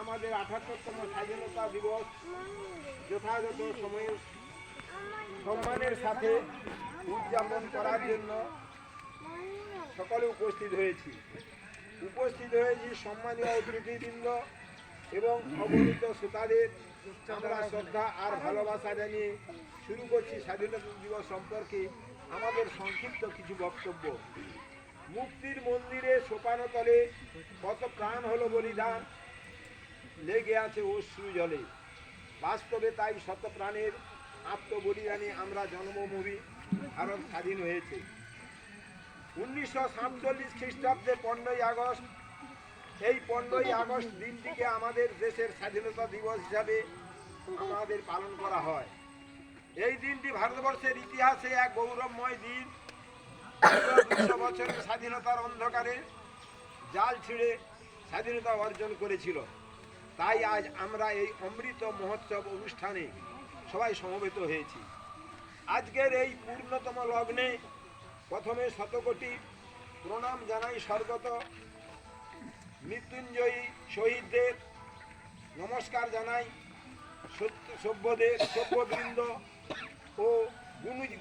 আমাদের ৭৮তম স্বাধীনতা দিবস যথাযথ সময়ে সম্মানের সাথে উদযাপন করার জন্য সকলে উপস্থিত হয়েছি সম্মানীয় অতিথিবৃন্দ এবং অগণিত শ্রোতাদের আমরা শ্রদ্ধা আর ভালোবাসা জানিয়ে শুরু করছি স্বাধীনতা দিবস সম্পর্কে আমাদের সংক্ষিপ্ত কিছু বক্তব্য। মুক্তির মন্দিরে সোপানতলে কত প্রাণ হলো বলিদান, লেগে আছে অশ্রু জলে। বাস্তবে তাই শত প্রাণের আত্মবলিদানে আমরা জন্মভূমি ভারত স্বাধীন হয়েছে। 1947 খ্রিস্টাব্দে 15ই আগস্ট, এই 15ই আগস্ট দিনটিকে আমাদের দেশের স্বাধীনতা দিবস হিসাবে আমাদের পালন করা হয়। এই দিনটি ভারতবর্ষের ইতিহাসে এক গৌরবময় দিন। 200 বছরের স্বাধীনতার অন্ধকারে জাল ছিঁড়ে স্বাধীনতা অর্জন করেছিল। তাই আজ আমরা এই অমৃত মহোৎসব অনুষ্ঠানে সবাই সমবেত হয়েছি। আজকের এই পূর্ণতম লগ্নে প্রথমে শতকোটি প্রণাম জানাই স্বর্গত মৃত্যুঞ্জয়ী শহীদদের, নমস্কার জানাই সভ্যবৃন্দ ও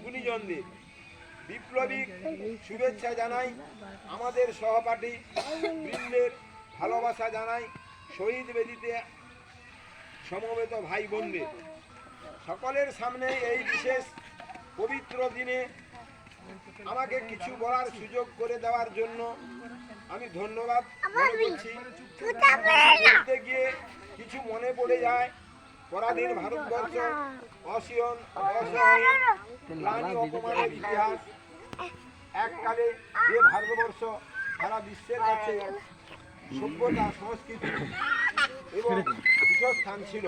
গুণীজনদের, বিপ্লবী শুভেচ্ছা জানাই আমাদের সহপাঠী বৃন্দের, ভালোবাসা জানাই শহীদ বেদিতে সমবেত ভাই বোনদের। সকলের সামনে এই বিশেষ পবিত্র দিনে আমাকে কিছু বলার সুযোগ করে দেওয়ার জন্য আমি ধন্যবাদ মনে করছি। বলতে গিয়ে কিছু মনে পড়ে যায় পরাধীন ভারতবর্ষ, গ্লানি অপমানের ইতিহাস। এককালে যে ভারতবর্ষ সারা বিশ্বের কাছে সভ্যতা, সংস্কৃতি এবং পীঠস্থান ছিল,